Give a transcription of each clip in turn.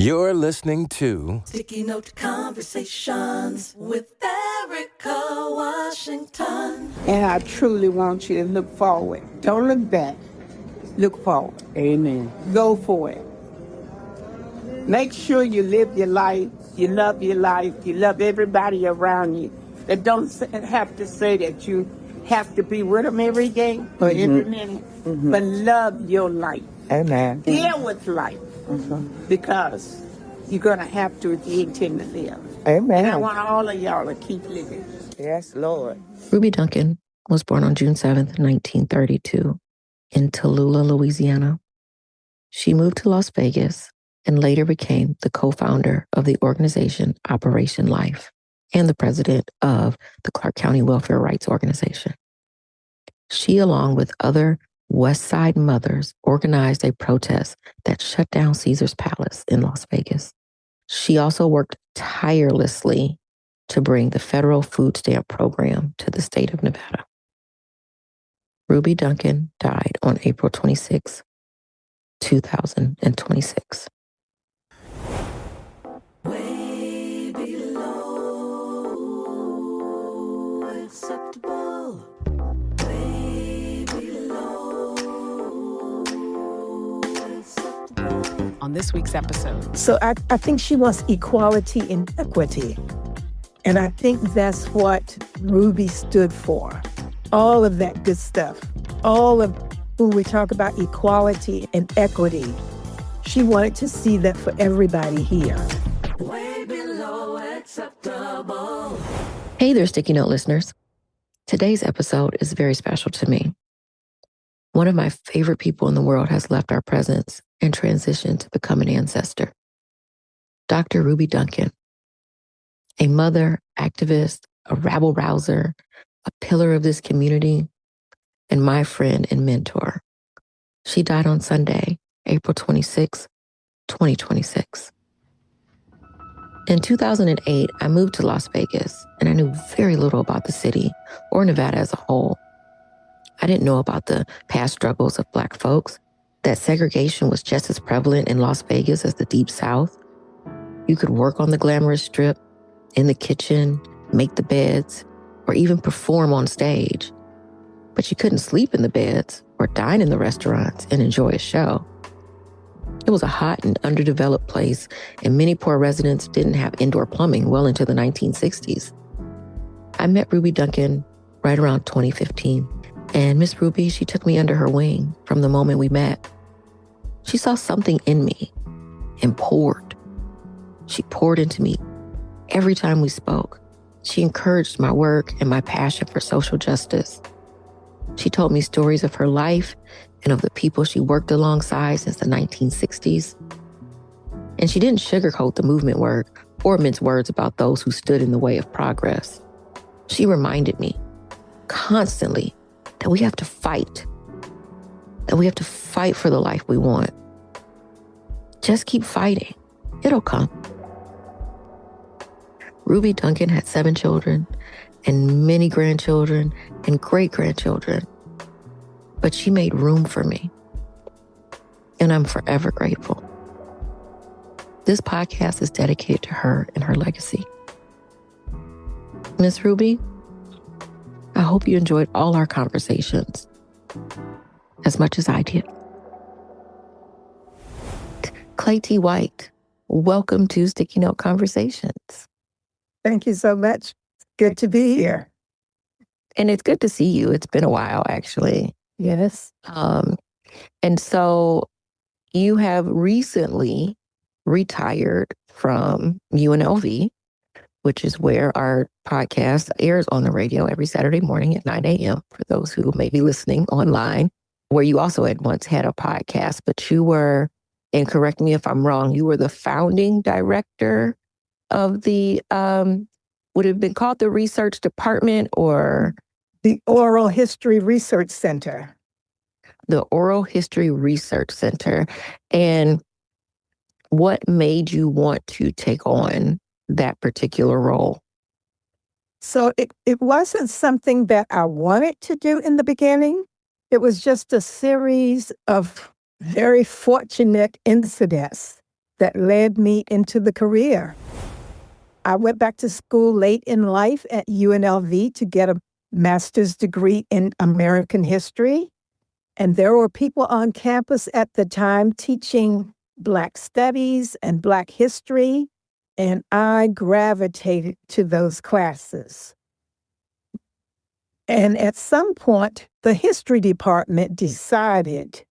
You're listening to Sticky Note Conversations with Erika Washington. And I truly want you to look forward. Don't look back. Look forward. Amen. Go for it. Make sure you live your life. You love your life. You love everybody around you. That don't have to say that you have to be with them every day or every minute. But love your life. Amen. Deal with life. Because you're going to have to if you intend to live. Amen. And I want all of y'all to keep living. Yes, Lord. Ruby Duncan was born on June 7th, 1932 in Tallulah, Louisiana. She moved to Las Vegas and later became the co-founder of the organization Operation Life and the president of the Clark County Welfare Rights Organization. She, along with other West Side mothers, organized a protest that shut down Caesar's Palace in Las Vegas. She also worked tirelessly to bring the federal food stamp program to the state of Nevada. Ruby Duncan died on April 26, 2026. Way below acceptable. Way below acceptable. On this week's episode, So I think she wants equality and equity. And I think that's what Ruby stood for. All of that good stuff. All of when we talk about equality and equity, she wanted to see that for everybody here. Way below acceptable. Hey there, Sticky Note listeners. Today's episode is very special to me. One of my favorite people in the world has left our presence and transitioned to become an ancestor. Dr. Ruby Duncan, a mother, activist, a rabble-rouser, a pillar of this community, and my friend and mentor. She died on Sunday, April 26, 2026. In 2008, I moved to Las Vegas, and I knew very little about the city or Nevada as a whole. I didn't know about the past struggles of Black folks, that segregation was just as prevalent in Las Vegas as the Deep South. You could work on the glamorous strip, in the kitchen, make the beds, or even perform on stage. But you couldn't sleep in the beds or dine in the restaurants and enjoy a show. It was a hot and underdeveloped place, and many poor residents didn't have indoor plumbing well into the 1960s. I met Ruby Duncan right around 2015, and Miss Ruby, she took me under her wing from the moment we met. She saw something in me and poured. She poured into me every time we spoke. She encouraged my work and my passion for social justice. She told me stories of her life and of the people she worked alongside since the 1960s. And she didn't sugarcoat the movement work or mince words about those who stood in the way of progress. She reminded me constantly that we have to fight, for the life we want. Just keep fighting. It'll come. Ruby Duncan had 7 children and many grandchildren and great-grandchildren, but she made room for me, and I'm forever grateful. This podcast is dedicated to her and her legacy. Miss Ruby, I hope you enjoyed all our conversations as much as I did. Claytee White, welcome to Sticky Note Conversations. Thank you so much. Good to be here. And it's good to see you. It's been a while, actually. Yes. And so you have recently retired from UNLV, which is where our podcast airs on the radio every Saturday morning at 9 a.m. for those who may be listening online, where you also had once had a podcast, but you were, and correct me if I'm wrong, you were the founding director of the, would it have been called the research department or? The Oral History Research Center. The Oral History Research Center. And what made you want to take on that particular role? So it wasn't something that I wanted to do in the beginning. It was just a series of very fortunate incidents that led me into the career. I went back to school late in life at UNLV to get a master's degree in American history. And there were people on campus at the time teaching Black studies and Black history, and I gravitated to those classes. And at some point, the history department decided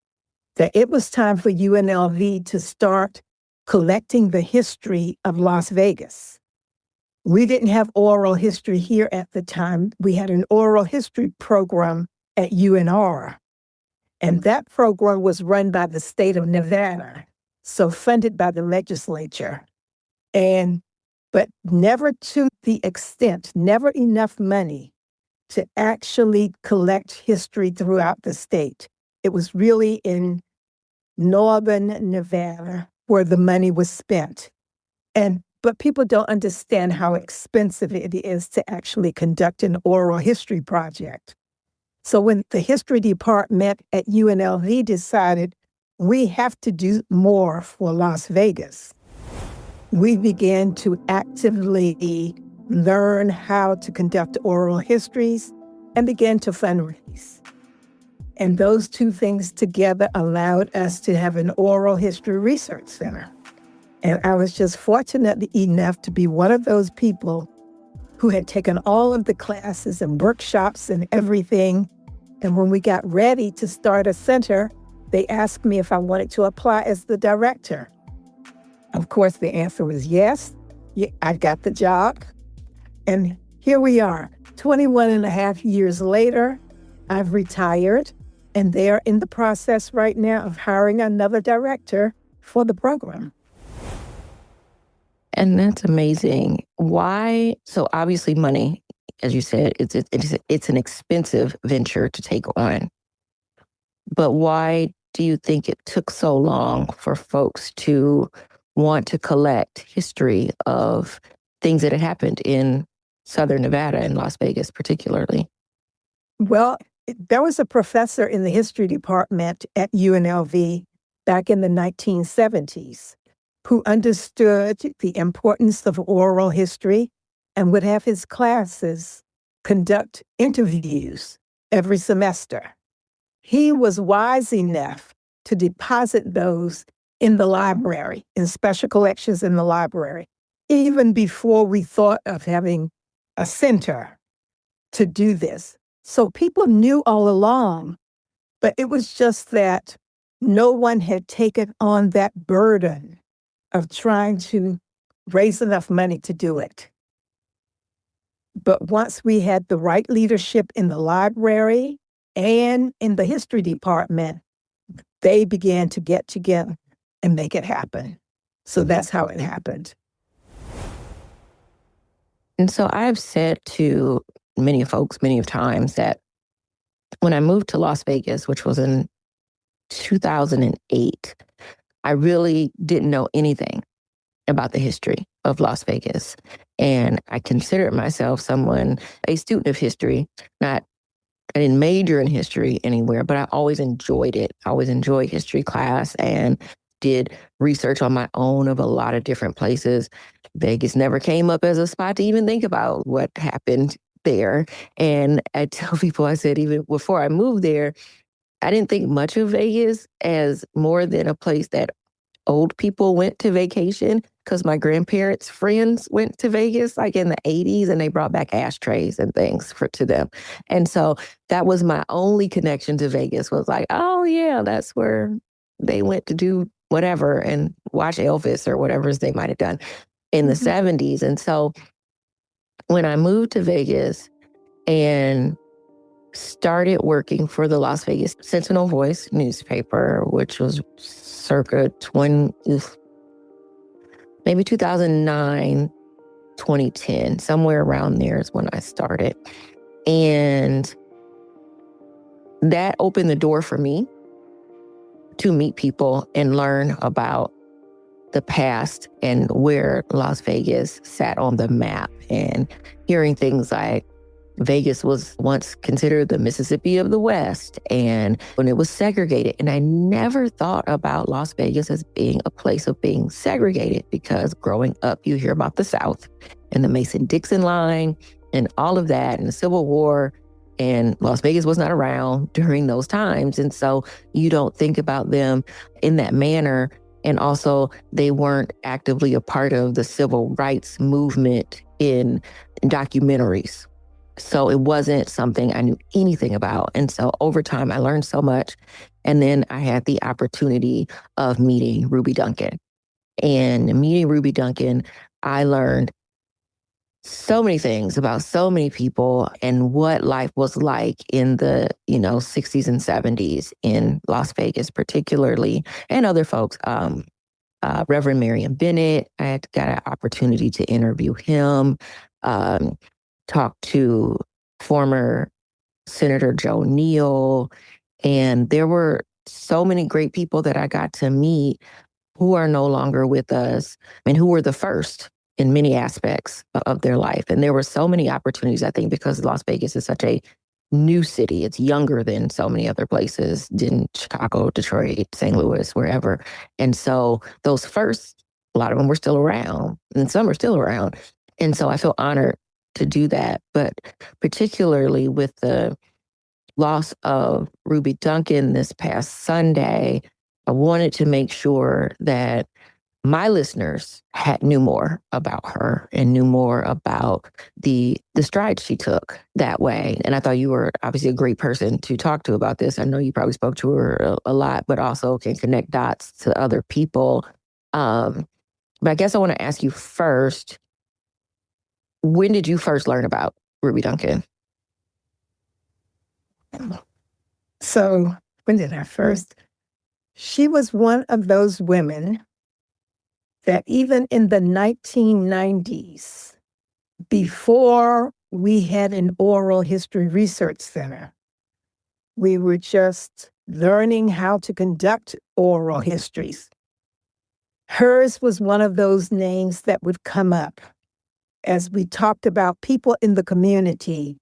that it was time for UNLV to start collecting the history of Las Vegas. We didn't have oral history here at the time. We had an oral history program at UNR. And that program was run by the state of Nevada, so funded by the legislature. But never to the extent, never enough money to actually collect history throughout the state. It was really in northern Nevada where the money was spent. But people don't understand how expensive it is to actually conduct an oral history project. So when the history department at UNLV decided we have to do more for Las Vegas, we began to actively learn how to conduct oral histories and began to fundraise. And those two things together allowed us to have an oral history research center. And I was just fortunate enough to be one of those people who had taken all of the classes and workshops and everything. And when we got ready to start a center, they asked me if I wanted to apply as the director. Of course, the answer was yes. I got the job. And here we are, 21 and a half years later, I've retired, and they are in the process right now of hiring another director for the program. And that's amazing. Why? So obviously money, as you said, it's an expensive venture to take on. But why do you think it took so long for folks to want to collect history of things that had happened in Southern Nevada and Las Vegas particularly? Well, there was a professor in the history department at UNLV back in the 1970s who understood the importance of oral history and would have his classes conduct interviews every semester. He was wise enough to deposit those in the library, in special collections in the library, even before we thought of having a center to do this. So people knew all along, but it was just that no one had taken on that burden of trying to raise enough money to do it. But once we had the right leadership in the library and in the history department, they began to get together and make it happen. So that's how it happened. And so I've said to many folks many times that when I moved to Las Vegas, which was in 2008, I really didn't know anything about the history of Las Vegas. And I considered myself a student of history. I didn't major in history anywhere, but I always enjoyed it. I always enjoyed history class and did research on my own of a lot of different places. Vegas never came up as a spot to even think about what happened there. And I tell people, I said, even before I moved there, I didn't think much of Vegas as more than a place that old people went to vacation, because my grandparents' friends went to Vegas like in the 80s and they brought back ashtrays and things to them. And so that was my only connection to Vegas, was like, oh yeah, that's where they went to do whatever and watch Elvis or whatever they might have done in the 70s. And so when I moved to Vegas and started working for the Las Vegas Sentinel Voice newspaper, which was circa maybe 2009, 2010, somewhere around there is when I started. And that opened the door for me to meet people and learn about the past and where Las Vegas sat on the map, and hearing things like Vegas was once considered the Mississippi of the West, and when it was segregated. And I never thought about Las Vegas as being a place of being segregated, because growing up, you hear about the South and the Mason-Dixon line and all of that and the Civil War. And Las Vegas was not around during those times. And so you don't think about them in that manner. And also, they weren't actively a part of the civil rights movement in documentaries. So it wasn't something I knew anything about. And so over time, I learned so much. And then I had the opportunity of meeting Ruby Duncan. And meeting Ruby Duncan, I learned so many things about so many people and what life was like in the, 60s and 70s in Las Vegas, particularly, and other folks. Reverend Marion Bennett, I had got an opportunity to interview him. Talked to former Senator Joe Neal, and there were so many great people that I got to meet who are no longer with us and who were the first in many aspects of their life. And there were so many opportunities, I think, because Las Vegas is such a new city. It's younger than so many other places in Chicago, Detroit, St. Louis, wherever. And so those first, a lot of them were still around, and some are still around. And so I feel honored to do that. But particularly with the loss of Ruby Duncan this past Sunday, I wanted to make sure that my listeners knew more about her and knew more about the strides she took that way. And I thought you were obviously a great person to talk to about this. I know you probably spoke to her a lot, but also can connect dots to other people. But I guess I want to ask you first, when did you first learn about Ruby Duncan? So when did I first? She was one of those women that even in the 1990s, before we had an oral history research center, we were just learning how to conduct oral histories. Hers was one of those names that would come up as we talked about people in the community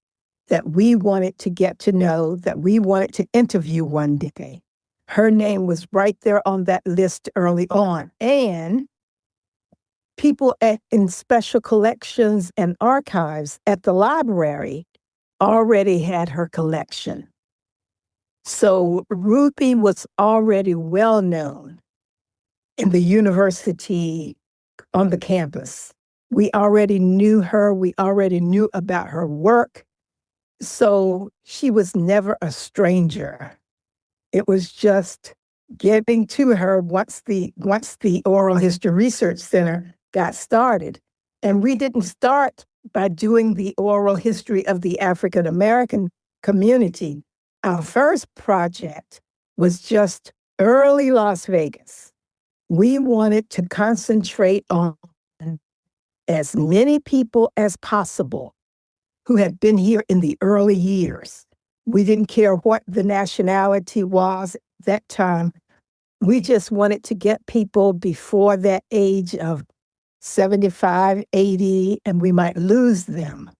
that we wanted to get to know, that we wanted to interview one day. Her name was right there on that list early on. And people in special collections and archives at the library already had her collection. So Ruby was already well known in the university on the campus. We already knew her. We already knew about her work. So she was never a stranger. It was just getting to her once the Oral History Research Center got started. And we didn't start by doing the oral history of the African American community. Our first project was just early Las Vegas. We wanted to concentrate on as many people as possible who had been here in the early years. We didn't care what the nationality was at that time. We just wanted to get people before that age of 75, 80, and we might lose them.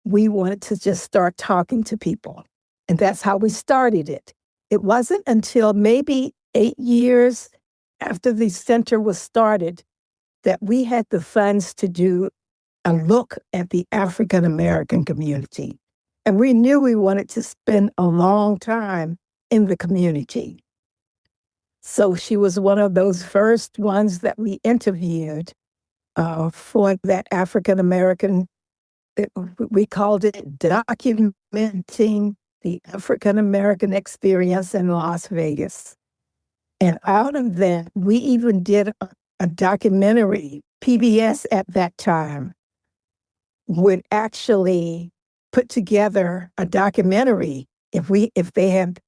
We wanted to just start talking to people. And that's how we started it. It wasn't until maybe 8 years after the center was started that we had the funds to do a look at the African American community. And we knew we wanted to spend a long time in the community. So she was one of those first ones that we interviewed for that African American, we called it documenting the African American experience in Las Vegas. And out of that, we even did a documentary. PBS at that time would actually put together a documentary if we had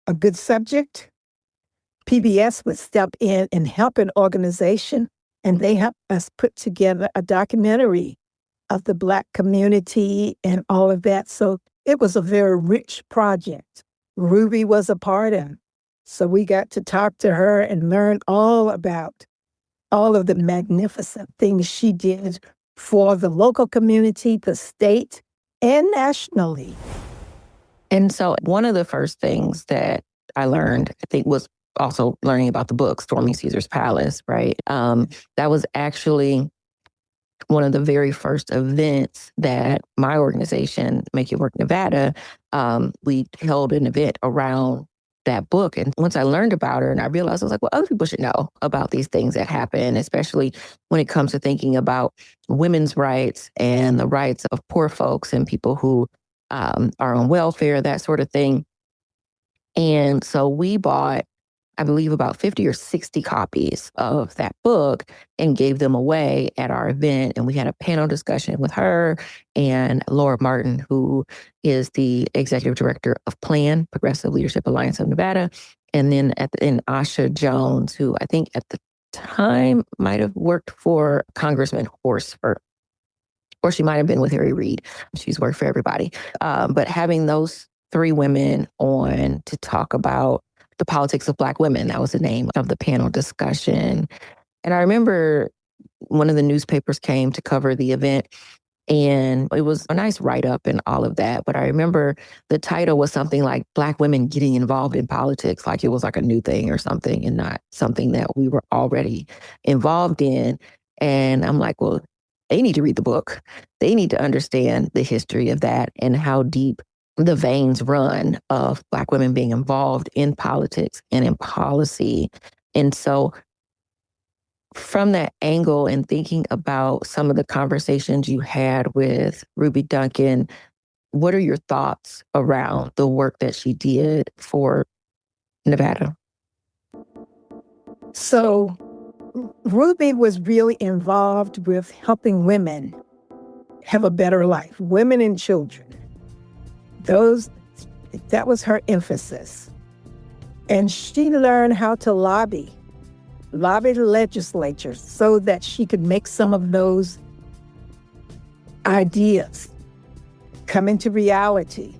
a good subject. PBS would step in and help an organization, and they helped us put together a documentary of the Black community and all of that. So it was a very rich project. Ruby was a part of it. So we got to talk to her and learn all about all of the magnificent things she did for the local community, the state, and nationally. And so one of the first things that I learned, I think, was also learning about the book, Storming Caesar's Palace, right? That was actually one of the very first events that my organization, Make It Work Nevada, we held an event around that book. And once I learned about her and I realized, I was like, well, other people should know about these things that happen, especially when it comes to thinking about women's rights and the rights of poor folks and people who are on welfare, that sort of thing. And so we bought, I believe, about 50 or 60 copies of that book and gave them away at our event. And we had a panel discussion with her and Laura Martin, who is the executive director of PLAN, Progressive Leadership Alliance of Nevada. And then and Asha Jones, who I think at the time might have worked for Congressman Horsford, or she might have been with Harry Reid. She's worked for everybody. But having those three women on to talk about the politics of Black women, that was the name of the panel discussion. And I remember one of the newspapers came to cover the event, and it was a nice write-up and all of that. But I remember the title was something like Black women getting involved in politics, like it was like a new thing or something and not something that we were already involved in. And I'm like, well, they need to read the book. They need to understand the history of that and how deep the veins run of Black women being involved in politics and in policy. And so from that angle and thinking about some of the conversations you had with Ruby Duncan, what are your thoughts around the work that she did for Nevada? So Ruby was really involved with helping women have a better life, women and children. That was her emphasis. And she learned how to lobby the legislature so that she could make some of those ideas come into reality.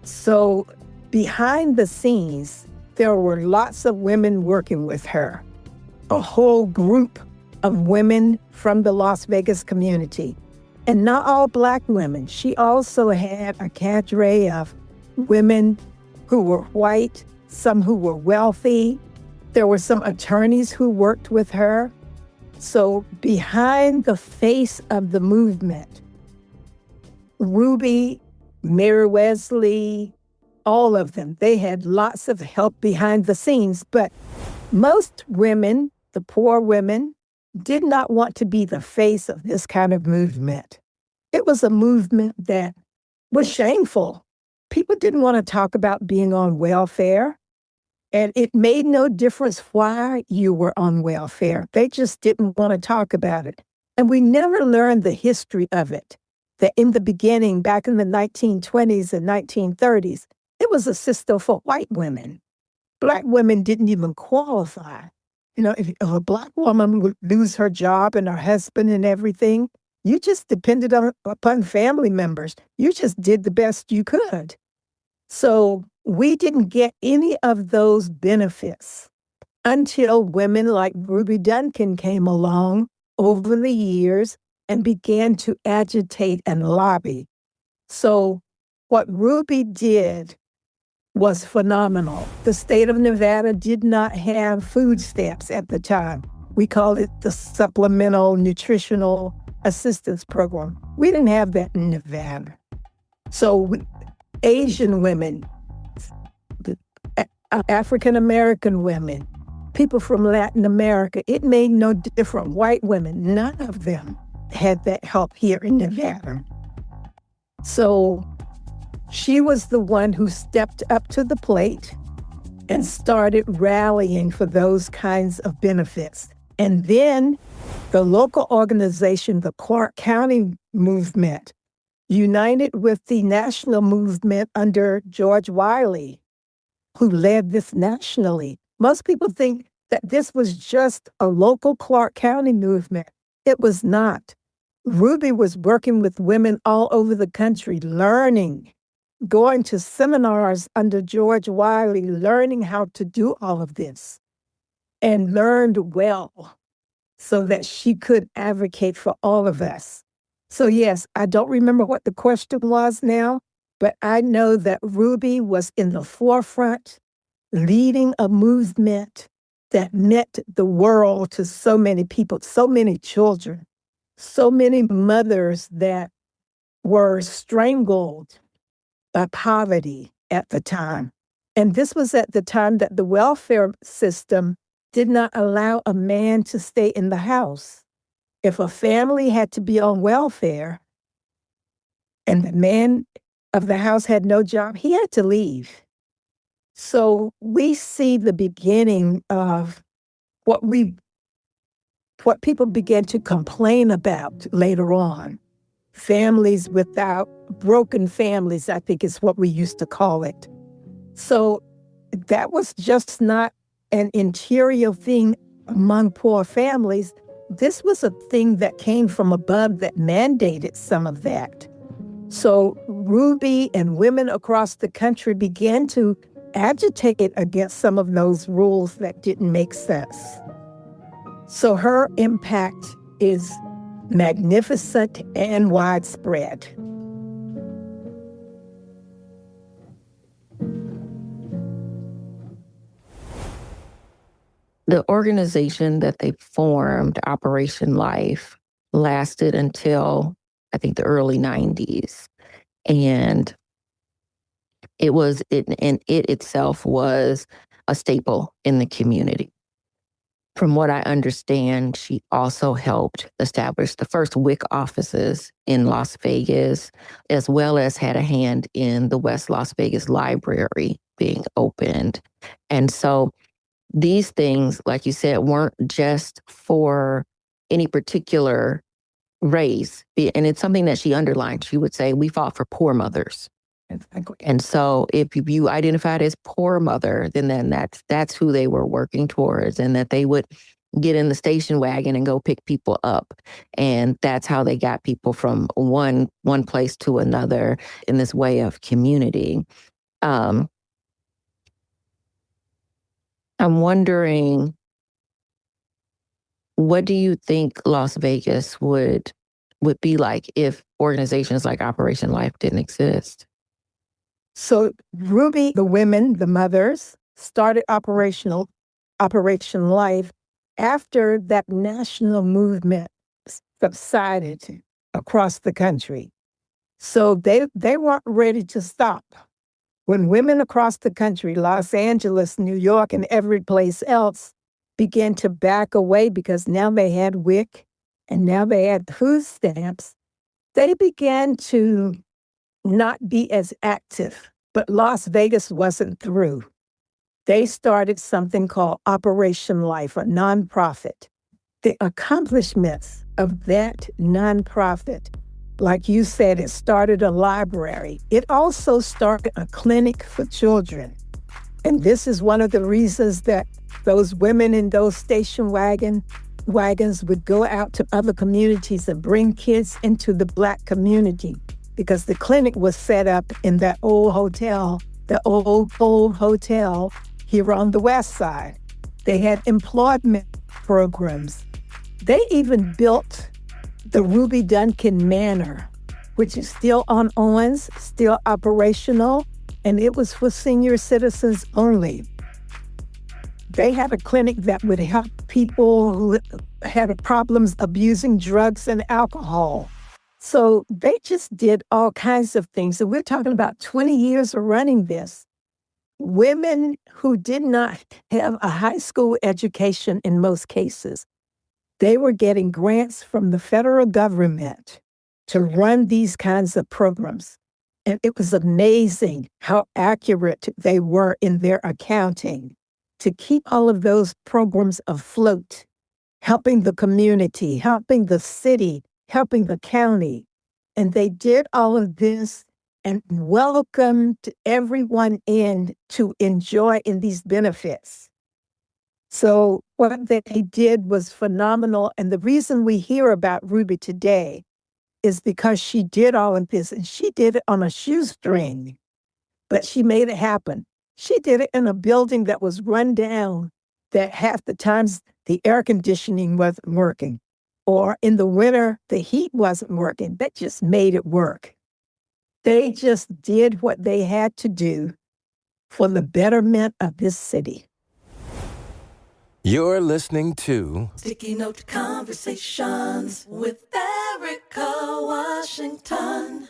So behind the scenes, there were lots of women working with her, a whole group of women from the Las Vegas community. And not all Black women. She also had a cadre of women who were white, some who were wealthy. There were some attorneys who worked with her. So behind the face of the movement, Ruby, Mary Wesley, all of them, they had lots of help behind the scenes. But most women, the poor women, did not want to be the face of this kind of movement. It was a movement that was shameful. People didn't want to talk about being on welfare, and it made no difference why you were on welfare. They just didn't want to talk about it. And we never learned the history of it, that in the beginning, back in the 1920s and 1930s, it was a system for white women. Black women didn't even qualify. You know, if a Black woman would lose her job and her husband and everything, you just depended upon family members. You just did the best you could. So we didn't get any of those benefits until women like Ruby Duncan came along over the years and began to agitate and lobby. So what Ruby did was phenomenal. The state of Nevada did not have food stamps at the time. We called it the Supplemental Nutritional Assistance Program. We didn't have that in Nevada. So Asian women, African American women, people from Latin America, it made no difference. White women, none of them had that help here in Nevada. So she was the one who stepped up to the plate and started rallying for those kinds of benefits. And then the local organization, the Clark County movement, united with the national movement under George Wiley, who led this nationally. Most people think that this was just a local Clark County movement. It was not. Ruby was working with women all over the country, learning, going to seminars under George Wiley, learning how to do all of this, and learned well so that she could advocate for all of us. So yes, I don't remember what the question was now, but I know that Ruby was in the forefront, leading a movement that meant the world to so many people, so many children, so many mothers that were strangled by poverty at the time. And this was at the time that the welfare system did not allow a man to stay in the house. If a family had to be on welfare and the man of the house had no job, he had to leave. So we see the beginning of what people began to complain about later on. Families without broken families, I think is what we used to call it. So that was just not an interior thing among poor families. This was a thing that came from above that mandated some of that. So Ruby and women across the country began to agitate against some of those rules that didn't make sense. So her impact is magnificent and widespread. The organization that they formed, Operation Life, lasted until I think the early 90s. And it itself was a staple in the community. From what I understand, she also helped establish the first WIC offices in Las Vegas, as well as had a hand in the West Las Vegas Library being opened. And so these things, like you said, weren't just for any particular race. And it's something that she underlined. She would say, we fought for poor mothers. And so if you identified as poor mother, then that's who they were working towards, and that they would get in the station wagon and go pick people up. And that's how they got people from one place to another in this way of community. I'm wondering, what do you think Las Vegas would be like if organizations like Operation Life didn't exist? So Ruby, the women, the mothers, started Operation Life after that national movement subsided across the country. So they weren't ready to stop. When women across the country, Los Angeles, New York, and every place else, began to back away because now they had WIC and now they had food stamps, they began to not be as active. But Las Vegas wasn't through. They started something called Operation Life, a nonprofit. The accomplishments of that nonprofit, like you said, it started a library. It also started a clinic for children. And this is one of the reasons that those women in those station wagons would go out to other communities and bring kids into the Black community, because the clinic was set up in that old hotel, the old hotel here on the West Side. They had employment programs. They even built the Ruby Duncan Manor, which is still on Owens, still operational, and it was for senior citizens only. They had a clinic that would help people who had problems abusing drugs and alcohol. So they just did all kinds of things. And we're talking about 20 years of running this. Women who did not have a high school education in most cases, they were getting grants from the federal government to run these kinds of programs. And it was amazing how accurate they were in their accounting to keep all of those programs afloat, helping the community, helping the city, helping the county. And they did all of this and welcomed everyone in to enjoy in these benefits. So what they did was phenomenal. And the reason we hear about Ruby today is because she did all of this, and she did it on a shoestring, but she made it happen. She did it in a building that was run down, that half the times the air conditioning wasn't working, or in the winter, the heat wasn't working. That just made it work. They just did what they had to do for the betterment of this city. You're listening to Sticky Note Conversations with Erika Washington.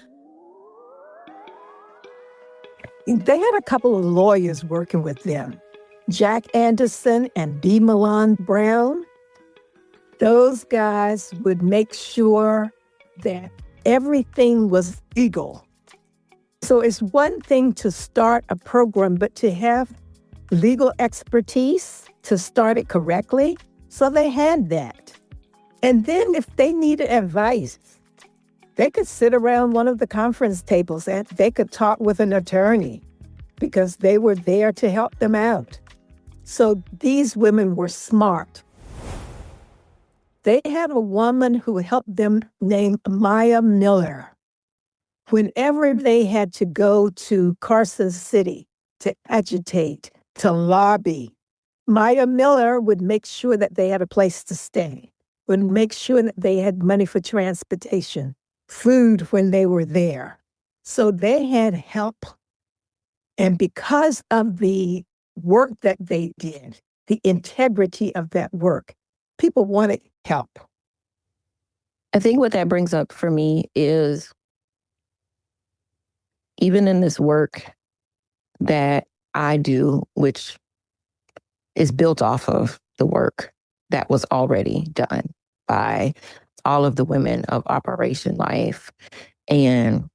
They had a couple of lawyers working with them, Jack Anderson and B. Milan Brown. Those guys would make sure that everything was legal. So it's one thing to start a program, but to have legal expertise to start it correctly. So they had that. And then if they needed advice, they could sit around one of the conference tables and they could talk with an attorney because they were there to help them out. So these women were smart. They had a woman who helped them named Maya Miller. Whenever they had to go to Carson City to agitate, to lobby, Maya Miller would make sure that they had a place to stay, would make sure that they had money for transportation, food when they were there. So they had help. And because of the work that they did, the integrity of that work, people wanted help. I think what that brings up for me is even in this work that I do, which is built off of the work that was already done by all of the women of Operation Life. And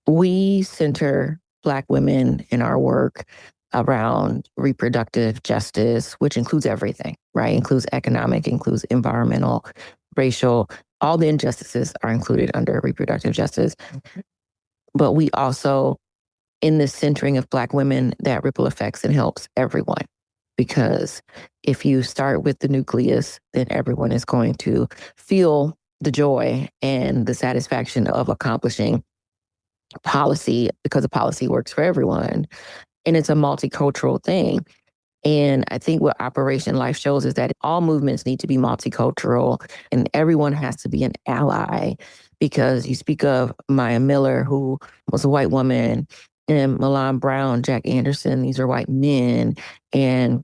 we center Black women in our work around reproductive justice, which includes everything, right? Includes economic, includes environmental, racial, all the injustices are included under reproductive justice. But we also, in this centering of Black women, that ripple effects and helps everyone. Because if you start with the nucleus, then everyone is going to feel the joy and the satisfaction of accomplishing policy because the policy works for everyone. And it's a multicultural thing. And I think what Operation Life shows is that all movements need to be multicultural and everyone has to be an ally, because you speak of Maya Miller, who was a white woman, and Milan Brown, Jack Anderson, these are white men, and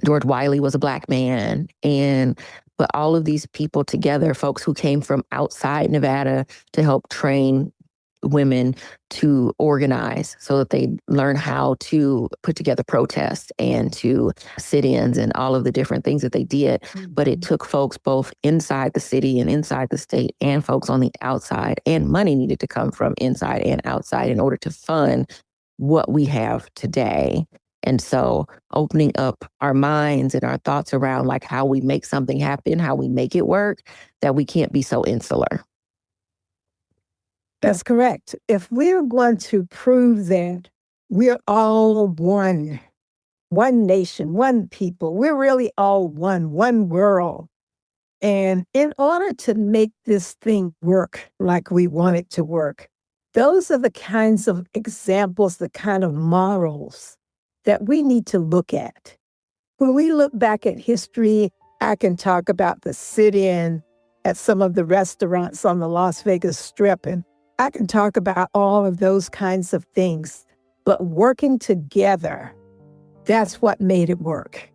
George Wiley was a Black man. But all of these people together, folks who came from outside Nevada to help train women to organize so that they learn how to put together protests and to sit-ins and all of the different things that they did. But it took folks both inside the city and inside the state and folks on the outside, and money needed to come from inside and outside in order to fund what we have today. And so opening up our minds and our thoughts around like how we make something happen, how we make it work, that we can't be so insular. That's correct. If we're going to prove that we're all one nation, one people, we're really all one world. And in order to make this thing work like we want it to work, those are the kinds of examples, the kind of morals that we need to look at. When we look back at history, I can talk about the sit-in at some of the restaurants on the Las Vegas Strip, and I can talk about all of those kinds of things. But working together, that's what made it work.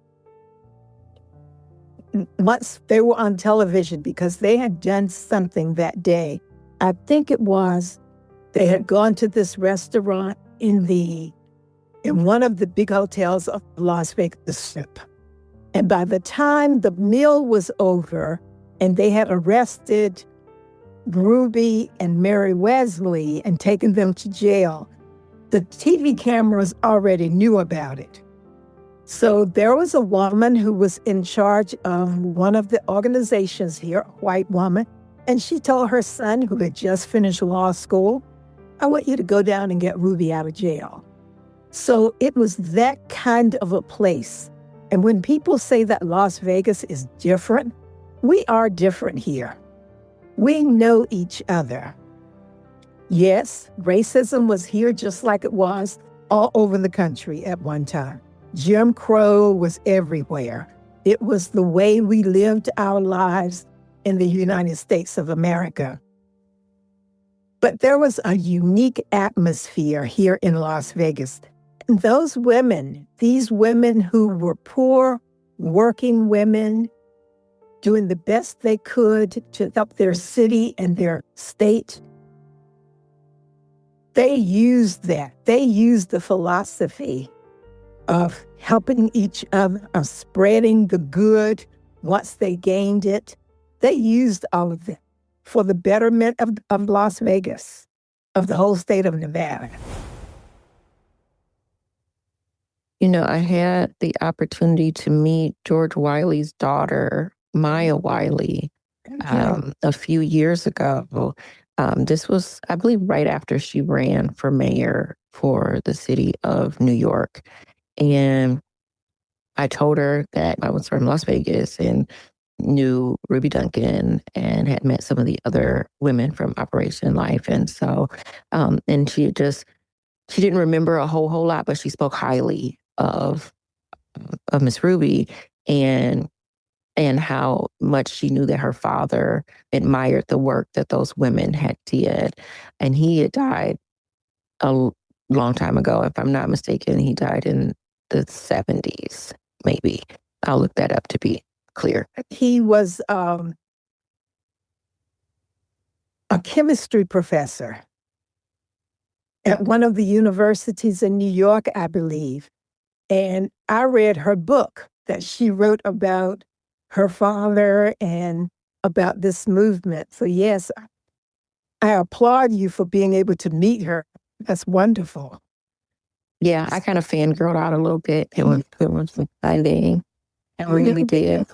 Once they were on television because they had done something that day. I think it was they had gone to this restaurant in one of the big hotels of Las Vegas Strip. And by the time the meal was over and they had arrested Ruby and Mary Wesley and taken them to jail, the TV cameras already knew about it. So there was a woman who was in charge of one of the organizations here, a white woman, and she told her son, who had just finished law school, I want you to go down and get Ruby out of jail. So it was that kind of a place. And when people say that Las Vegas is different, we are different here. We know each other. Yes, racism was here just like it was all over the country at one time. Jim Crow was everywhere. It was the way we lived our lives in the United States of America. But there was a unique atmosphere here in Las Vegas. And those women, these women who were poor, working women, doing the best they could to help their city and their state, they used that. They used the philosophy of helping each other, of spreading the good once they gained it. They used all of that for the betterment of Las Vegas, of the whole state of Nevada. You know, I had the opportunity to meet George Wiley's daughter, Maya Wiley, a few years ago. This was, I believe, right after she ran for mayor for the city of New York. And I told her that I was from Las Vegas and knew Ruby Duncan and had met some of the other women from Operation Life. And so, and she didn't remember a whole lot, but she spoke highly of Miss Ruby and how much she knew that her father admired the work that those women had did. And he had died a long time ago. If I'm not mistaken, he died in the 70s, maybe. I'll look that up to be clear. He was a chemistry professor at one of the universities in New York, I believe. And I read her book that she wrote about her father and about this movement. So yes, I applaud you for being able to meet her. That's wonderful. Yeah, I kind of fangirled out a little bit. It was exciting. I really did.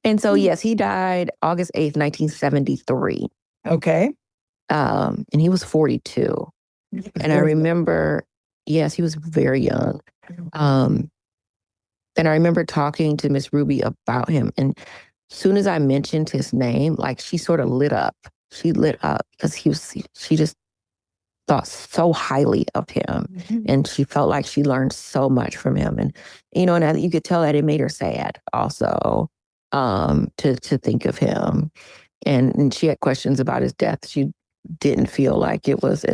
And so, yes, he died August 8th, 1973. Okay. And he was 42. And I remember, yes, he was very young. And I remember talking to Miss Ruby about him. And as soon as I mentioned his name, like she sort of lit up. She lit up because she just thought so highly of him. Mm-hmm. And she felt like she learned so much from him. And, you know, and you could tell that it made her sad also to think of him. And she had questions about his death. She didn't feel like it was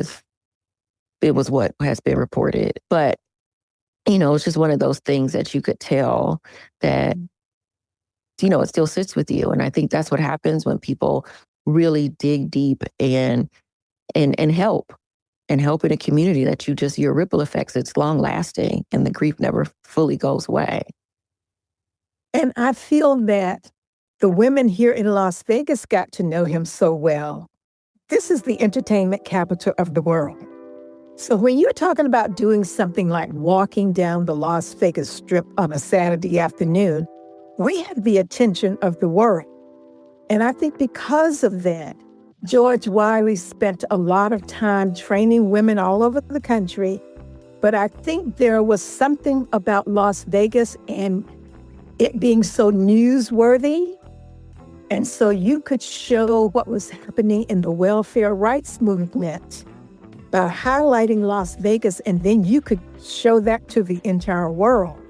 what has been reported. But, you know, it's just one of those things that you could tell that, you know, it still sits with you. And I think that's what happens when people really dig deep and help. And help in a community that your ripple effects, it's long lasting and the grief never fully goes away. And I feel that the women here in Las Vegas got to know him so well. This is the entertainment capital of the world. So when you're talking about doing something like walking down the Las Vegas Strip on a Saturday afternoon, we had the attention of the world. And I think because of that, George Wiley spent a lot of time training women all over the country. But I think there was something about Las Vegas and it being so newsworthy. And so you could show what was happening in the welfare rights movement by highlighting Las Vegas, and then you could show that to the entire world.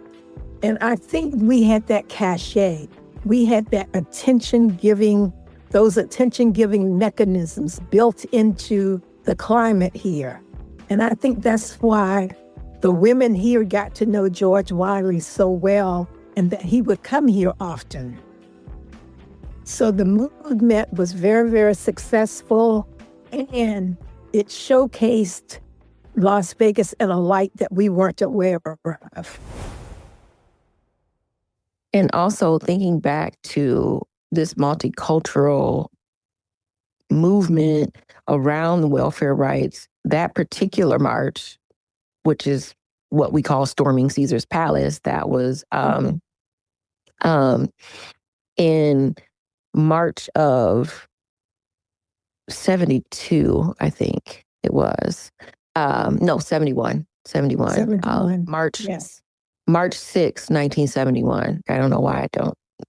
And I think we had that cachet. We had that those attention-giving mechanisms built into the climate here. And I think that's why the women here got to know George Wiley so well and that he would come here often. So the movement was very, very successful, and it showcased Las Vegas in a light that we weren't aware of. And also thinking back to this multicultural movement around the welfare rights, that particular march, which is what we call storming Caesar's Palace, that was in March of 72, I think it was. No, 71. Yes. March 6, 1971. I don't know why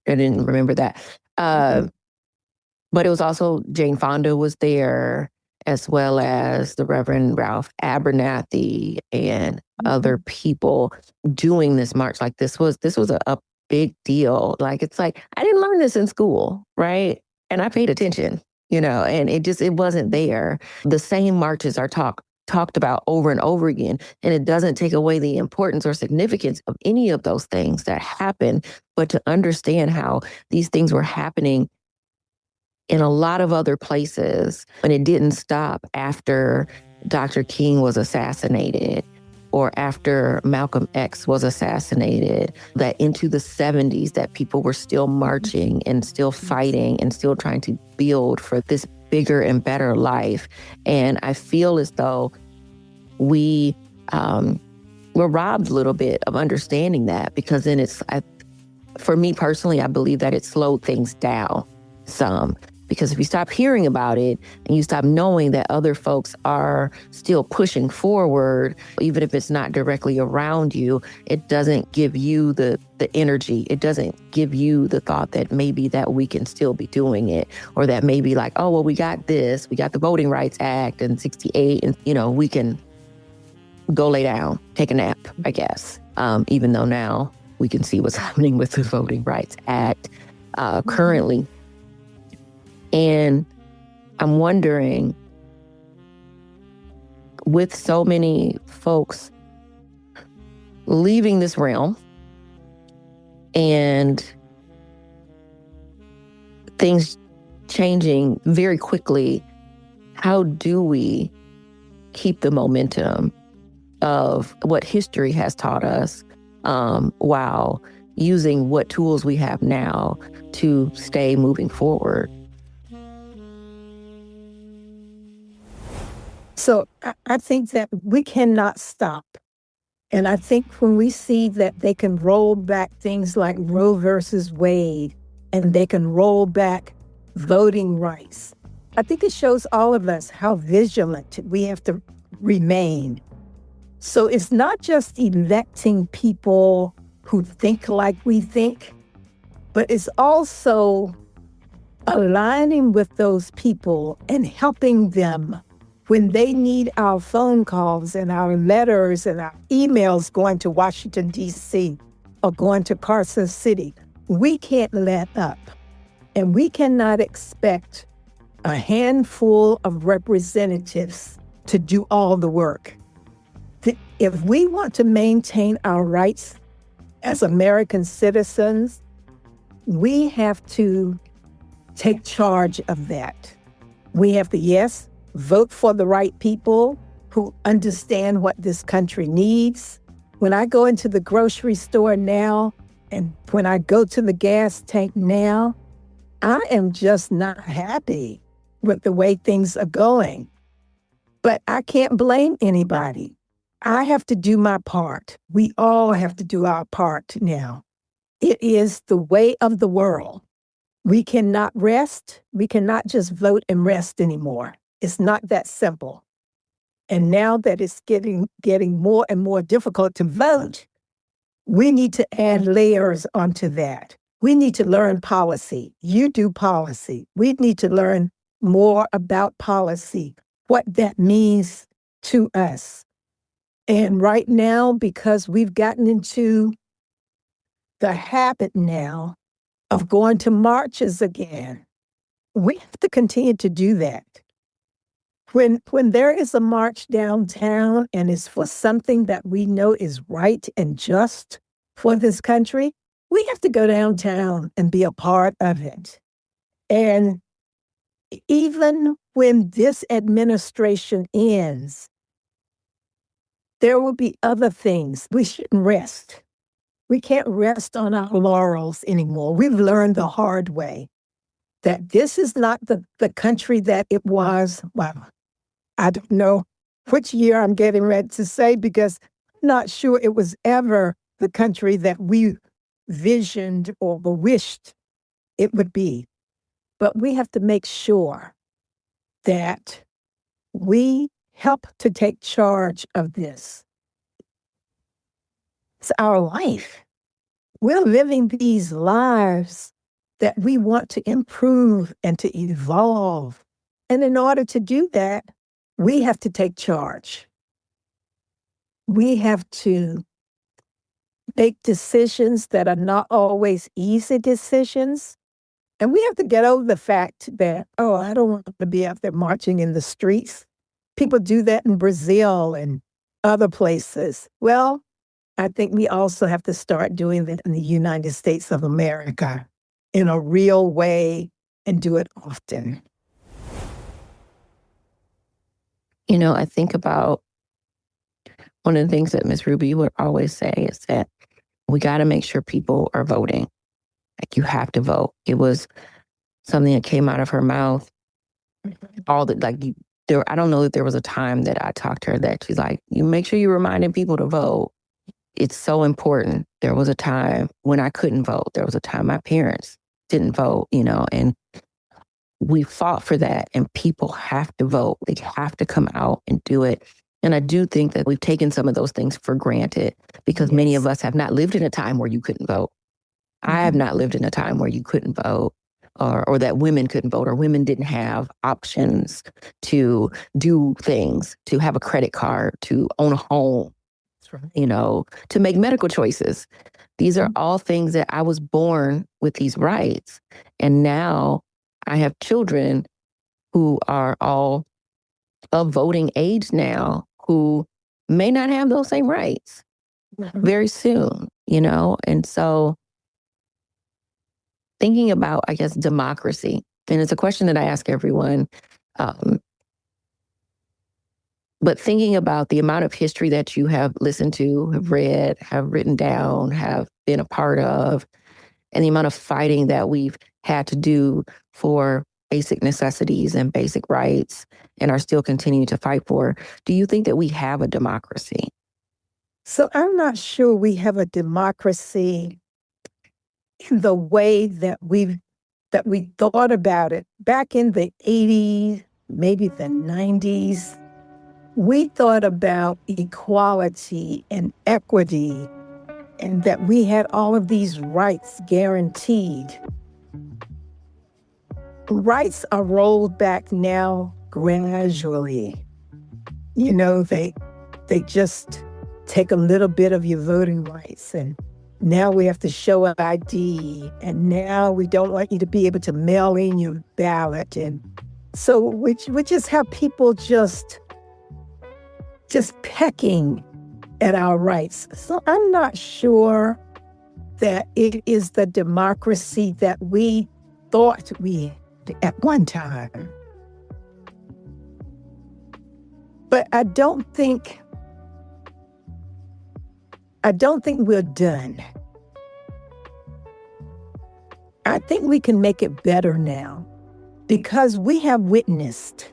I didn't remember that. But it was also Jane Fonda was there, as well as the Reverend Ralph Abernathy and other people doing this march. Like this was a big deal. Like, it's like, I didn't learn this in school, right? And I paid attention, and it wasn't there. The same marches are talked about over and over again. And it doesn't take away the importance or significance of any of those things that happen, but to understand how these things were happening in a lot of other places, and it didn't stop after Dr. King was assassinated or after Malcolm X was assassinated, that into the 70s that people were still marching and still fighting and still trying to build for this bigger and better life. And I feel as though we were robbed a little bit of understanding that, because then for me personally, I believe that it slowed things down some. Because if you stop hearing about it and you stop knowing that other folks are still pushing forward, even if it's not directly around you, it doesn't give you the energy. It doesn't give you the thought that maybe that we can still be doing it, or that maybe like, oh, well, we got this. We got the Voting Rights Act in 68, and, we can go lay down, take a nap, I guess. Even though now we can see what's happening with the Voting Rights Act currently. And I'm wondering, with so many folks leaving this realm and things changing very quickly, how do we keep the momentum of what history has taught us while using what tools we have now to stay moving forward? So I think that we cannot stop. And I think when we see that they can roll back things like Roe versus Wade, and they can roll back voting rights, I think it shows all of us how vigilant we have to remain. So it's not just electing people who think like we think, but it's also aligning with those people and helping them when they need our phone calls and our letters and our emails going to Washington, D.C. or going to Carson City. We can't let up. And we cannot expect a handful of representatives to do all the work. If we want to maintain our rights as American citizens, we have to take charge of that. We have to, yes, vote for the right people who understand what this country needs. When I go into the grocery store now, and when I go to the gas tank now, I am just not happy with the way things are going. But I can't blame anybody. I have to do my part. We all have to do our part now. It is the way of the world. We cannot rest. We cannot just vote and rest anymore. It's not that simple. And now that it's getting more and more difficult to vote, we need to add layers onto that. We need to learn policy. You do policy. We need to learn more about policy, what that means to us. And right now, because we've gotten into the habit now of going to marches again, we have to continue to do that. When there is a march downtown and it's for something that we know is right and just for this country, we have to go downtown and be a part of it. And even when this administration ends, there will be other things. We shouldn't rest. We can't rest on our laurels anymore. We've learned the hard way that this is not the country that it was. Well, I don't know which year I'm getting ready to say, because I'm not sure it was ever the country that we visioned or wished it would be. But we have to make sure that we help to take charge of this. It's our life. We're living these lives that we want to improve and to evolve. And in order to do that, we have to take charge. we have to make decisions that are not always easy decisions. And we have to get over the fact that, oh, I don't want to be out there marching in the streets. People do that in Brazil and other places. Well, I think we also have to start doing that in the United States of America in a real way and do it often. You know, I think about one of the things that Ms. Ruby would always say is that we got to make sure people are voting. Like, you have to vote. It was something that came out of her mouth. I don't know if there was a time that I talked to her that she's like, you make sure you're reminding people to vote. It's so important. There was a time when I couldn't vote. There was a time my parents didn't vote, and we fought for that. And people have to vote. They have to come out and do it. And I do think that we've taken some of those things for granted because many of us have not lived in a time where you couldn't vote. I have not lived in a time where you couldn't vote or that women couldn't vote or women didn't have options to do things, to have a credit card, to own a home, to make medical choices. These are all things that I was born with these rights. And now I have children who are all of voting age now who may not have those same rights very soon, And so thinking about, I guess, democracy, and it's a question that I ask everyone, but thinking about the amount of history that you have listened to, have read, have written down, have been a part of, and the amount of fighting that we've had to do for basic necessities and basic rights and are still continuing to fight for, do you think that we have a democracy? So I'm not sure we have a democracy in the way that we thought about it. Back in the 80s, maybe the 90s, we thought about equality and equity and that we had all of these rights guaranteed. Rights are rolled back now gradually. They just take a little bit of your voting rights, and now we have to show an ID, and now we don't want you to be able to mail in your ballot. And so we just have people just pecking at our rights. So I'm not sure that it is the democracy that we thought we had at one time. But I don't think we're done. I think we can make it better now because we have witnessed.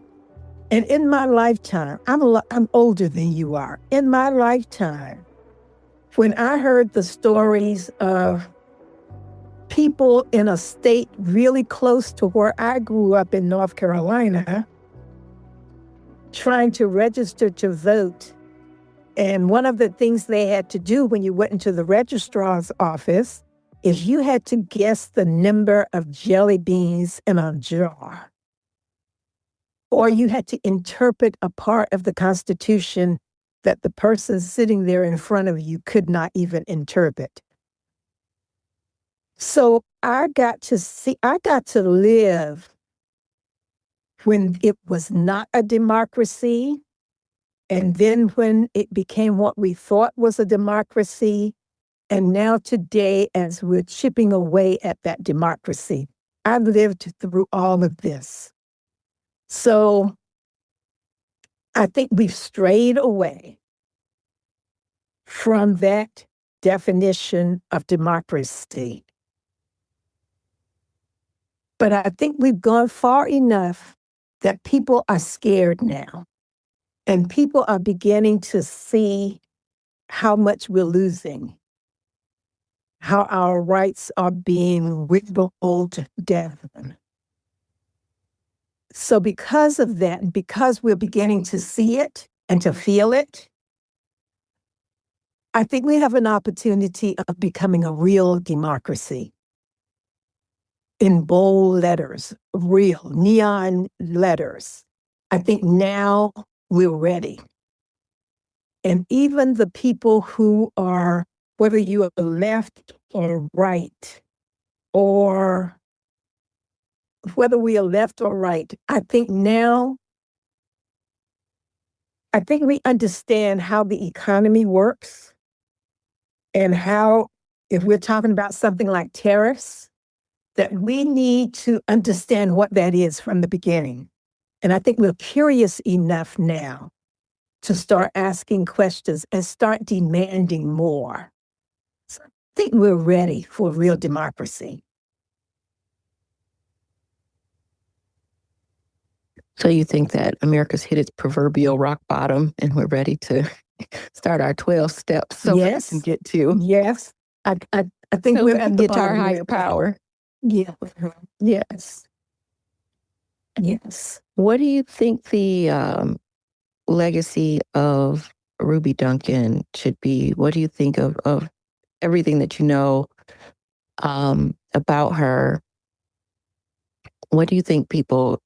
And in my lifetime, I'm older than you are. In my lifetime, when I heard the stories of people in a state really close to where I grew up in North Carolina trying to register to vote, and one of the things they had to do when you went into the registrar's office is you had to guess the number of jelly beans in a jar. Or you had to interpret a part of the Constitution that the person sitting there in front of you could not even interpret. So I got to live when it was not a democracy, and then when it became what we thought was a democracy, and now today as we're chipping away at that democracy. I've lived through all of this. So I think we've strayed away from that definition of democracy. But I think we've gone far enough that people are scared now. And people are beginning to see how much we're losing, how our rights are being whittled down. So because of that, and because we're beginning to see it and to feel it, I think we have an opportunity of becoming a real democracy. In bold letters, real neon letters. I think now we're ready. And even the people who are, whether you are left or right, or whether we are left or right, I think we understand how the economy works and how, if we're talking about something like tariffs, that we need to understand what that is from the beginning. And I think we're curious enough now to start asking questions and start demanding more. So I think we're ready for real democracy. So you think that America's hit its proverbial rock bottom and we're ready to start our 12 steps so Yes. we can get to Yes. I think so we're we at can the get to our bottom. higher power. Yeah. Yes. Yes. What do you think the legacy of Ruby Duncan should be? What do you think of everything that you know about her? What do you think people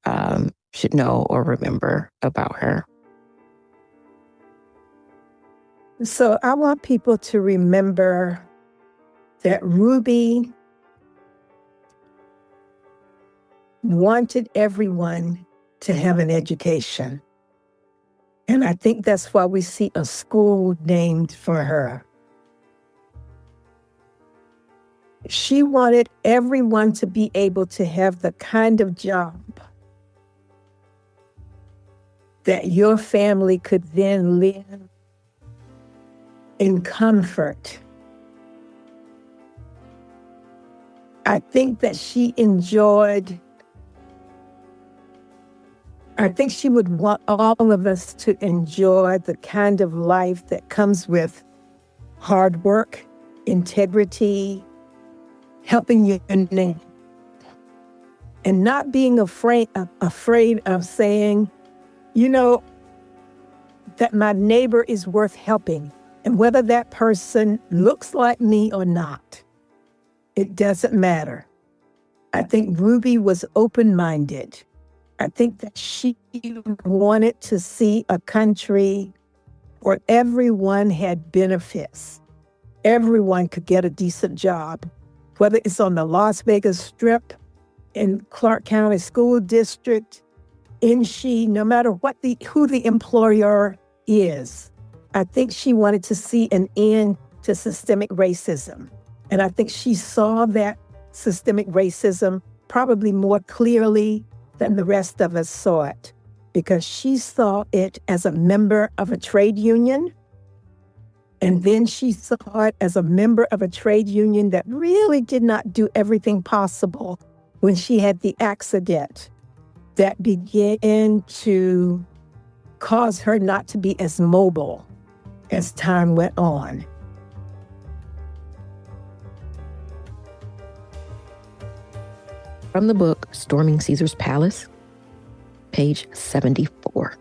should know or remember about her? So I want people to remember that Ruby wanted everyone to have an education. And I think that's why we see a school named for her. She wanted everyone to be able to have the kind of job that your family could then live in comfort. I think that she would want all of us to enjoy the kind of life that comes with hard work, integrity, helping your neighbor, and not being afraid of saying, that my neighbor is worth helping. And whether that person looks like me or not, it doesn't matter. I think Ruby was open-minded. I think that she wanted to see a country where everyone had benefits. Everyone could get a decent job, whether it's on the Las Vegas Strip, in Clark County School District, no matter who the employer is. I think she wanted to see an end to systemic racism. And I think she saw that systemic racism probably more clearly than the rest of us saw it, because she saw it as a member of a trade union. And then she saw it as a member of a trade union that really did not do everything possible when she had the accident that began to cause her not to be as mobile as time went on. From the book Storming Caesar's Palace, page 74.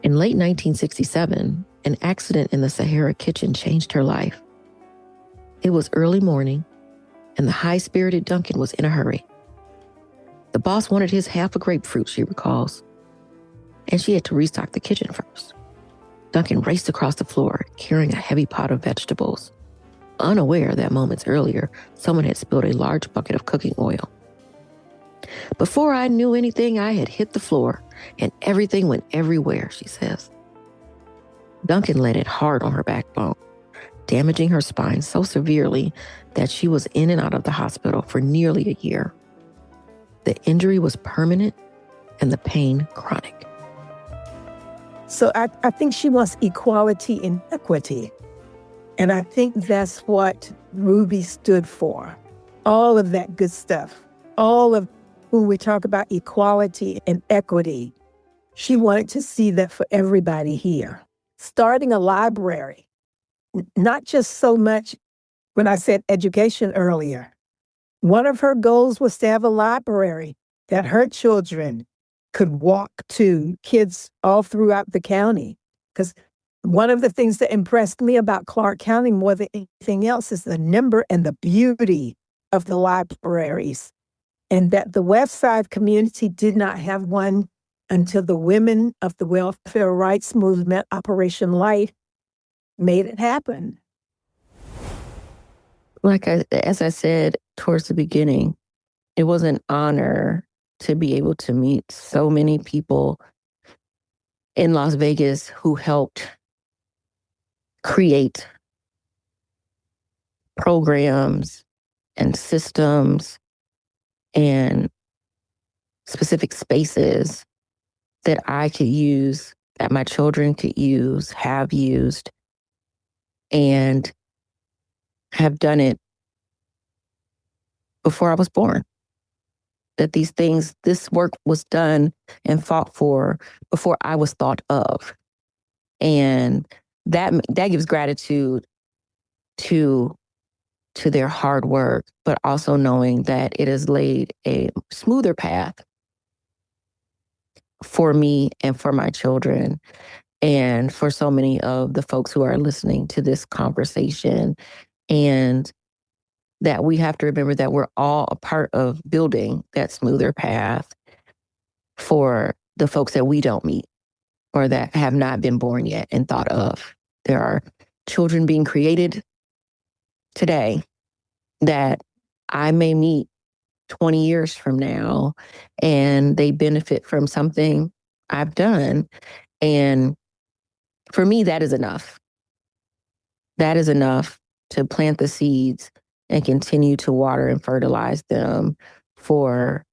In late 1967, an accident in the Sahara kitchen changed her life. It was early morning, and the high-spirited Duncan was in a hurry. The boss wanted his half a grapefruit, she recalls, and she had to restock the kitchen first. Duncan raced across the floor, carrying a heavy pot of vegetables, unaware that moments earlier, someone had spilled a large bucket of cooking oil. Before I knew anything, I had hit the floor, and everything went everywhere, she says. Duncan landed hard on her backbone, damaging her spine so severely that she was in and out of the hospital for nearly a year. The injury was permanent and the pain chronic. So I think she wants equality and equity. And I think that's what Ruby stood for. All of that good stuff. All of when we talk about equality and equity, she wanted to see that for everybody here. Starting a library, not just so much when I said education earlier. One of her goals was to have a library that her children could walk to, kids all throughout the county. Because one of the things that impressed me about Clark County more than anything else is the number and the beauty of the libraries. And that the West Side community did not have one until the women of the welfare rights movement, Operation Light, made it happen. As I said towards the beginning, it was an honor to be able to meet so many people in Las Vegas who helped create programs and systems and specific spaces that I could use, that my children could use, have used, and have done it before I was born. That this work was done and fought for before I was thought of. And that gives gratitude to their hard work, but also knowing that it has laid a smoother path for me and for my children and for so many of the folks who are listening to this conversation. And that we have to remember that we're all a part of building that smoother path for the folks that we don't meet or that have not been born yet and thought of. There are children being created today that I may meet 20 years from now, and they benefit from something I've done. And for me, that is enough. That is enough to plant the seeds and continue to water and fertilize them for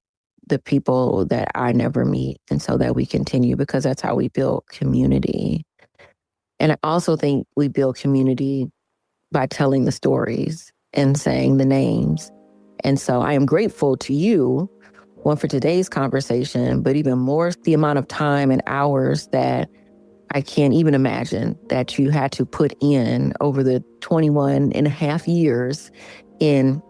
the people that I never meet. And so that we continue, because that's how we build community. And I also think we build community by telling the stories and saying the names. And so I am grateful to you, one, for today's conversation, but even more the amount of time and hours that I can't even imagine that you had to put in over the 21 and a half years in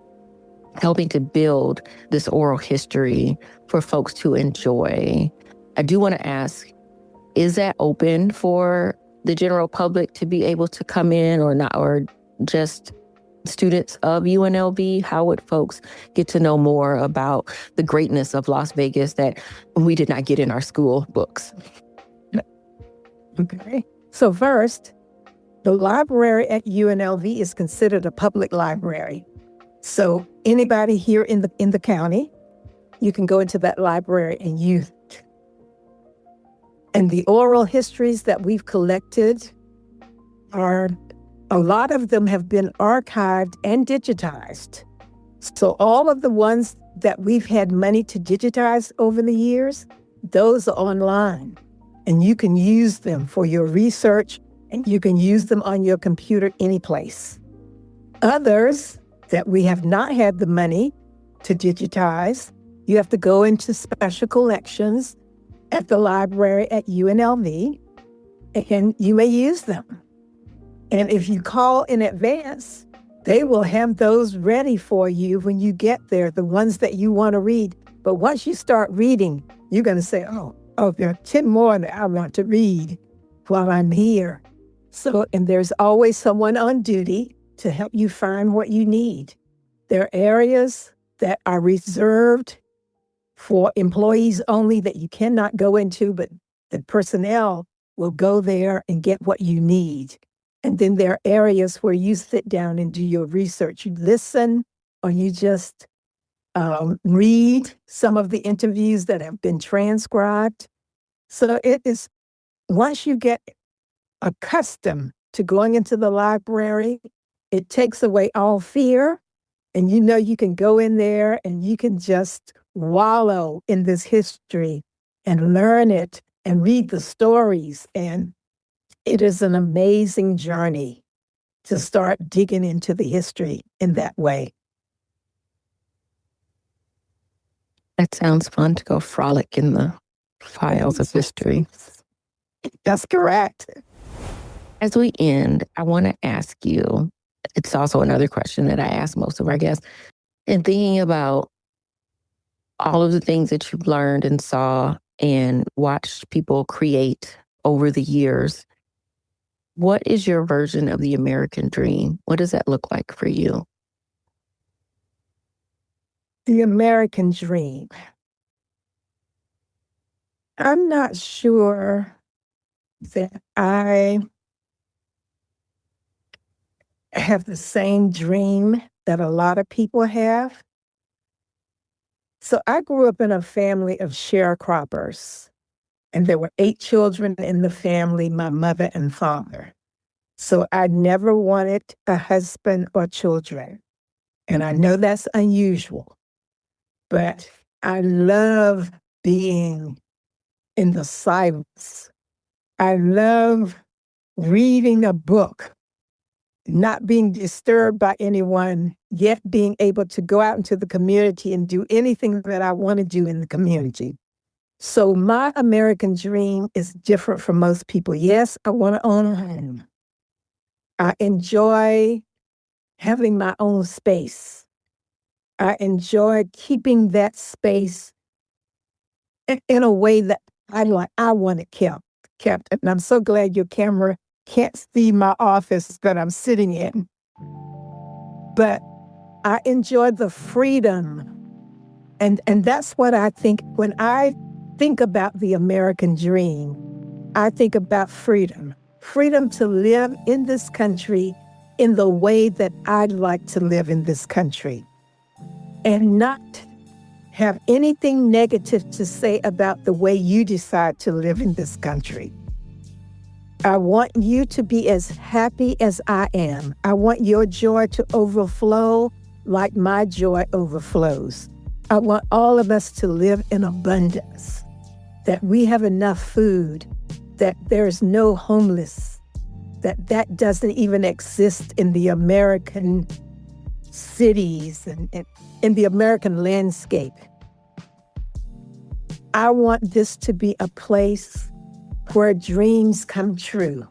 helping to build this oral history for folks to enjoy. I do want to ask, is that open for the general public to be able to come in, or not, or just students of UNLV? How would folks get to know more about the greatness of Las Vegas that we did not get in our school books? Okay. So first, the library at UNLV is considered a public library. So anybody here in the county, you can go into that library and use it. And the oral histories that we've collected a lot of them have been archived and digitized. So all of the ones that we've had money to digitize over the years, those are online. And you can use them for your research, and you can use them on your computer anyplace. Others that we have not had the money to digitize, you have to go into special collections at the library at UNLV, and you may use them. And if you call in advance, they will have those ready for you when you get there, the ones that you want to read. But once you start reading, you're going to say, oh, there are 10 more that I want to read while I'm here. So, and there's always someone on duty to help you find what you need. There are areas that are reserved for employees only that you cannot go into, but the personnel will go there and get what you need. And then there are areas where you sit down and do your research. You listen, or you just read some of the interviews that have been transcribed. So it is, once you get accustomed to going into the library, it takes away all fear. And you know you can go in there and you can just wallow in this history and learn it and read the stories. And it is an amazing journey to start digging into the history in that way. That sounds fun, to go frolic in the files of history. That's correct. As we end, I want to ask you, it's also another question that I ask most of our guests, in thinking about all of the things that you've learned and saw and watched people create over the years, what is your version of the American dream? What does that look like for you? The American dream. I'm not sure that I have the same dream that a lot of people have. So I grew up in a family of sharecroppers, and there were 8 children in the family, my mother and father. So I never wanted a husband or children. And I know that's unusual, but I love being in the silence. I love reading a book, not being disturbed by anyone, yet being able to go out into the community and do anything that I want to do in the community. So my American dream is different from most people. Yes, I want to own a home. I enjoy having my own space. I enjoy keeping that space in a way that I want it kept. And I'm so glad your camera can't see my office that I'm sitting in. But I enjoy the freedom. And that's what I think when I think about the American dream. I think about freedom. Freedom to live in this country in the way that I'd like to live in this country. And not have anything negative to say about the way you decide to live in this country. I want you to be as happy as I am. I want your joy to overflow like my joy overflows. I want all of us to live in abundance, that we have enough food, that there's no homeless, that doesn't even exist in the American cities and in the American landscape. I want this to be a place where dreams come true.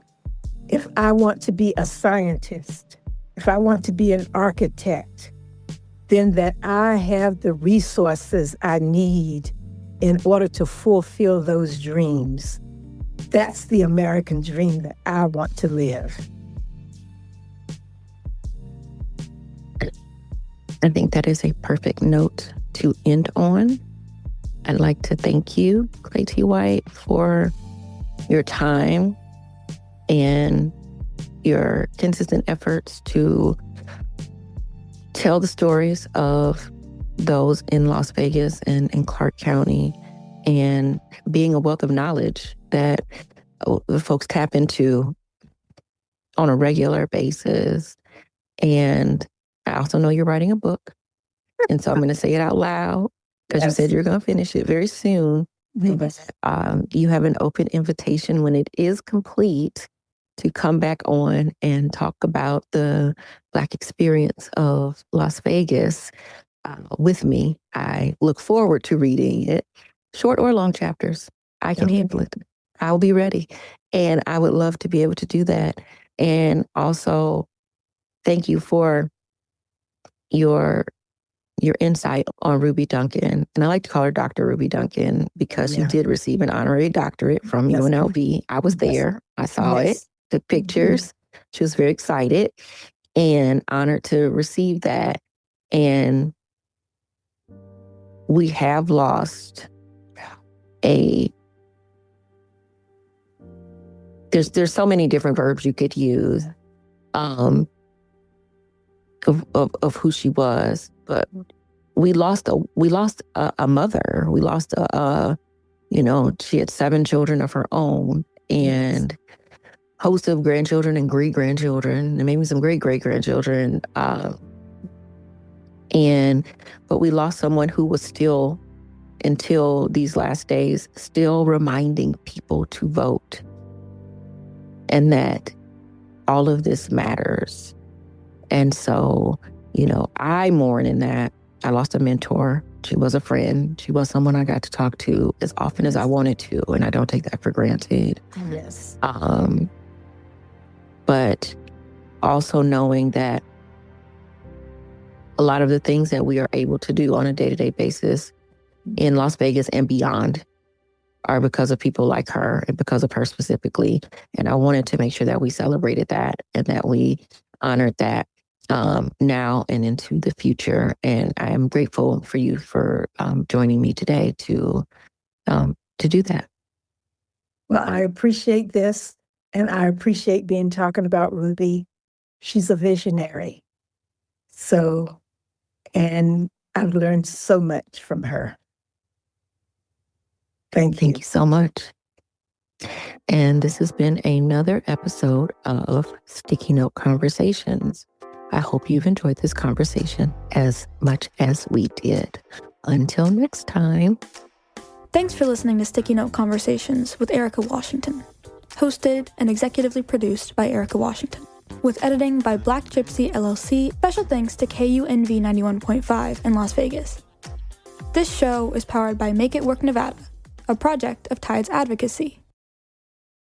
If I want to be a scientist, if I want to be an architect, then that I have the resources I need in order to fulfill those dreams. That's the American dream that I want to live. I think that is a perfect note to end on. I'd like to thank you, Claytee White, for your time and your consistent efforts to tell the stories of those in Las Vegas and in Clark County, and being a wealth of knowledge that the folks tap into on a regular basis. And I also know you're writing a book. And so I'm going to say it out loud because you said you're going to finish it very soon. You have an open invitation when it is complete to come back on and talk about the Black experience of Las Vegas with me. I look forward to reading it, short or long chapters. I can handle it. I'll be ready. And I would love to be able to do that. And also, thank you for your insight on Ruby Duncan. And I like to call her Dr. Ruby Duncan because she did receive an honorary doctorate from UNLV. I was there. I saw it, took pictures. She was very excited and honored to receive that. And we have lost there's so many different verbs you could use of who she was, but we lost a mother. We lost she had 7 children of her own and host of grandchildren and great-grandchildren and maybe some great-great-grandchildren. But we lost someone who was still, until these last days, still reminding people to vote and that all of this matters. And so, I mourn in that. I lost a mentor. She was a friend. She was someone I got to talk to as often as I wanted to, and I don't take that for granted. Yes. But also knowing that a lot of the things that we are able to do on a day-to-day basis in Las Vegas and beyond are because of people like her and because of her specifically. And I wanted to make sure that we celebrated that and that we honored that now and into the future. And I am grateful for you for joining me today to do that. Well, I appreciate this, and I appreciate being talking about Ruby. She's a visionary. So, and I've learned so much from her. Thank you. Thank you so much. And this has been another episode of Sticky Note Conversations. I hope you've enjoyed this conversation as much as we did. Until next time. Thanks for listening to Sticky Note Conversations with Erika Washington. Hosted and executively produced by Erika Washington. With editing by Black Gypsy LLC. Special thanks to KUNV 91.5 in Las Vegas. This show is powered by Make It Work Nevada, a project of Tides Advocacy.